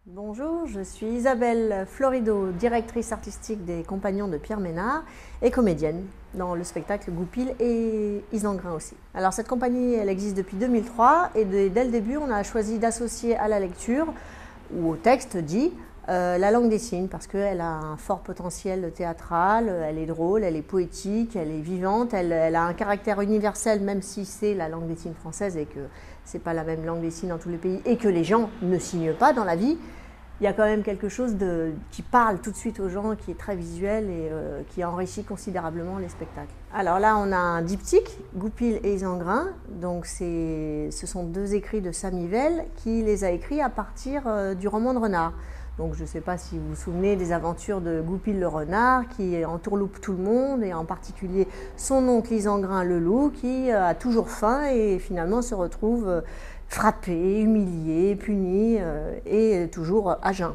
Bonjour, je suis Isabelle Florido, directrice artistique des Compagnons de Pierre Ménard et comédienne dans le spectacle Goupil et Isengrin aussi. Alors cette compagnie, elle existe depuis 2003 et dès le début, on a choisi d'associer à la lecture ou au texte dit la langue des signes parce qu'elle a un fort potentiel théâtral, elle est drôle, elle est poétique, elle est vivante, elle a un caractère universel même si c'est la langue des signes française et que c'est pas la même langue des signes dans tous les pays et que les gens ne signent pas dans la vie. Il y a quand même quelque chose qui parle tout de suite aux gens, qui est très visuel et qui enrichit considérablement les spectacles. Alors là, on a un diptyque, Goupil et Isengrin. Donc ce sont deux écrits de Samy Vell qui les a écrits à partir du roman de Renard. Donc je ne sais pas si vous vous souvenez des aventures de Goupil le renard qui entourloupe tout le monde et en particulier son oncle Isengrin le loup qui a toujours faim et finalement se retrouve frappé, humilié, puni et toujours à jeun.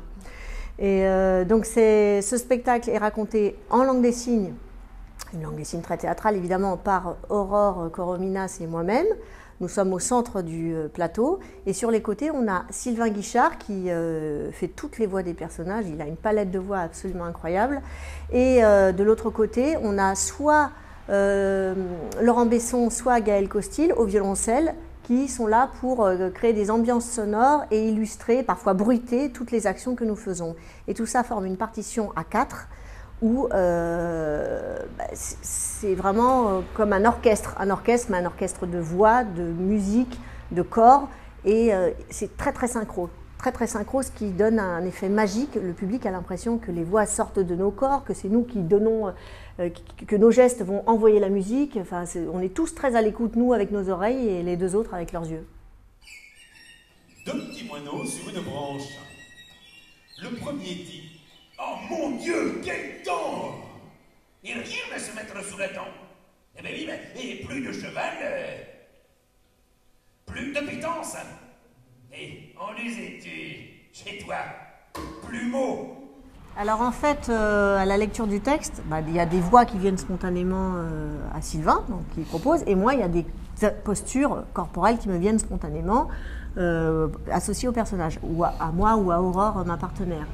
Et donc ce spectacle est raconté en langue des signes, une langue des signes très théâtrale évidemment par Aurore Corominas et moi-même. Nous sommes au centre du plateau et sur les côtés on a Sylvain Guichard qui fait toutes les voix des personnages, il a une palette de voix absolument incroyable et de l'autre côté on a soit Laurent Besson, soit Gaël Costil au violoncelle qui sont là pour créer des ambiances sonores et illustrer, parfois bruiter, toutes les actions que nous faisons. Et tout ça forme une partition à 4 où c'est vraiment comme un orchestre, mais un orchestre de voix, de musique, de corps, et c'est très synchro. Très synchro, ce qui donne un effet magique. Le public a l'impression que les voix sortent de nos corps, que c'est nous qui donnons, que nos gestes vont envoyer la musique. Enfin, on est tous très à l'écoute, nous, avec nos oreilles, et les deux autres avec leurs yeux. Deux petits moineaux sur une branche. Le premier dit « Oh mon Dieu, quel temps !» Et rien ne se mettre sous la dent. Eh bien oui, mais et plus de cheval, plus de pitance. Et en usais-tu chez toi, plumeau? Alors en fait, à la lecture du texte, il y a des voix qui viennent spontanément à Sylvain, donc qui propose, et moi il y a des postures corporelles qui me viennent spontanément associées au personnage, ou à moi ou à Aurore, ma partenaire.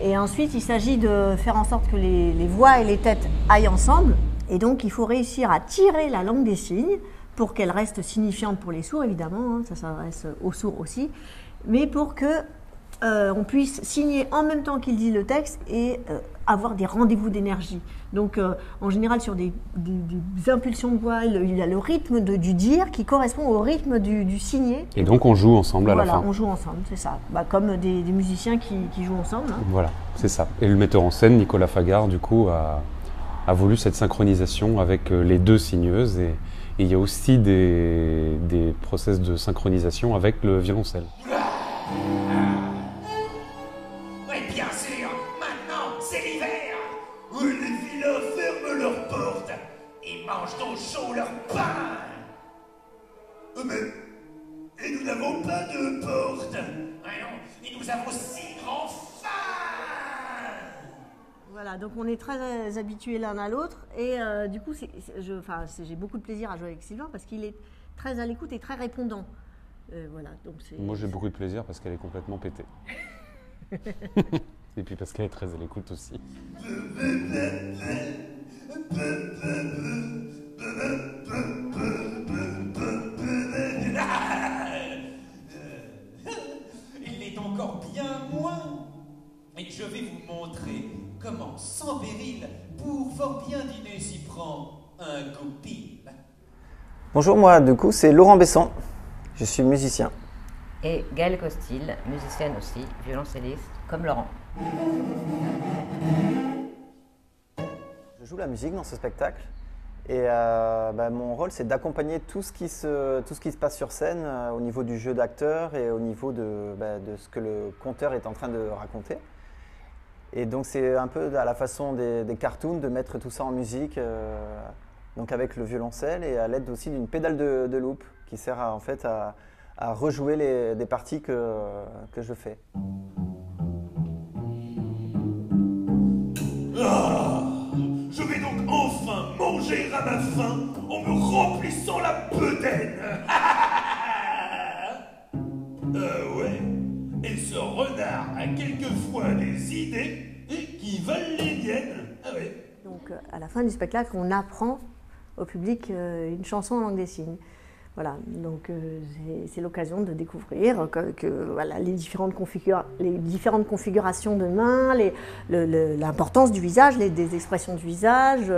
Et ensuite, il s'agit de faire en sorte que les voix et les têtes aillent ensemble, et donc il faut réussir à tirer la langue des signes pour qu'elle reste signifiante pour les sourds, évidemment, hein, ça s'adresse aux sourds aussi, mais pour que on puisse signer en même temps qu'il dit le texte et avoir des rendez-vous d'énergie. Donc en général sur des impulsions de voix, il y a le rythme du dire qui correspond au rythme du signer. Et donc on joue ensemble à la fin. Voilà, on joue ensemble, c'est ça. Comme des musiciens qui jouent ensemble. Hein. Voilà, c'est ça. Et le metteur en scène, Nicolas Fagard, du coup, a voulu cette synchronisation avec les deux signeuses et il y a aussi des process de synchronisation avec le violoncelle. Oui, bien sûr, maintenant c'est l'hiver. Les vilains ferment leurs portes et mangent au chaud leur pain. Mais et nous n'avons pas de porte. Ah non, et nous avons si grand faim. Voilà, donc on est très habitués l'un à l'autre et du coup j'ai beaucoup de plaisir à jouer avec Sylvain parce qu'il est très à l'écoute et très répondant. Voilà, donc moi j'ai beaucoup de plaisir parce qu'elle est complètement pétée. Et puis parce qu'elle est très à l'écoute aussi. Il est encore bien moins. Et je vais vous montrer comment, sans péril, pour fort bien dîner s'y prend un Goupil. Bonjour, moi du coup c'est Laurent Besson, je suis musicien. Et Gaëlle Costil, musicienne aussi, violoncelliste, comme Laurent. Je joue la musique dans ce spectacle et mon rôle c'est d'accompagner tout ce qui se passe sur scène au niveau du jeu d'acteur et au niveau de ce que le conteur est en train de raconter. Et donc c'est un peu à la façon des cartoons de mettre tout ça en musique, donc avec le violoncelle et à l'aide aussi d'une pédale de loop qui sert à rejouer des parties que je fais. Ah, je vais donc enfin manger à ma faim en me remplissant la bedaine. Ouais, et ce renard a quelquefois des idées qui valent les miennes. Ah ouais. Donc à la fin du spectacle, on apprend au public une chanson en langue des signes. Voilà, donc c'est l'occasion de découvrir voilà, les différentes configurations de mains, l'importance du visage, des expressions du visage,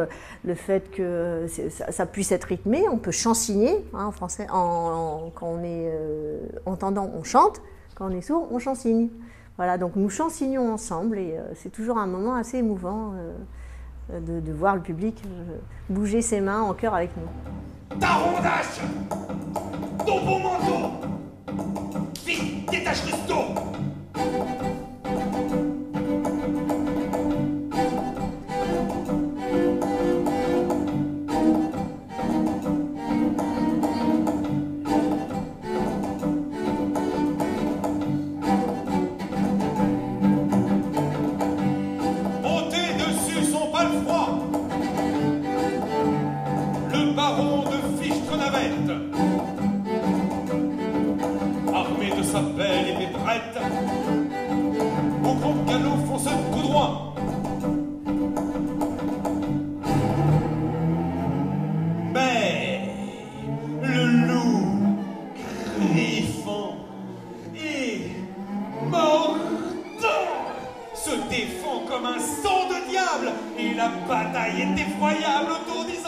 le fait que ça puisse être rythmé. On peut chansigner, hein, en français, quand on est entendant, on chante, quand on est sourd, on chansigne. Voilà, donc nous chansignons ensemble et c'est toujours un moment assez émouvant de voir le public bouger ses mains en chœur avec nous. Ta rondache! Ton beau manteau! Vite, détache le sto! Montez dessus son palefroid! Le baron de Fichtrenavette, armé de sa belle épée prête, au grand galop fonce tout droit. Mais le loup, griffant et mordant, se défend comme un sang de diable, et la bataille est effroyable autour des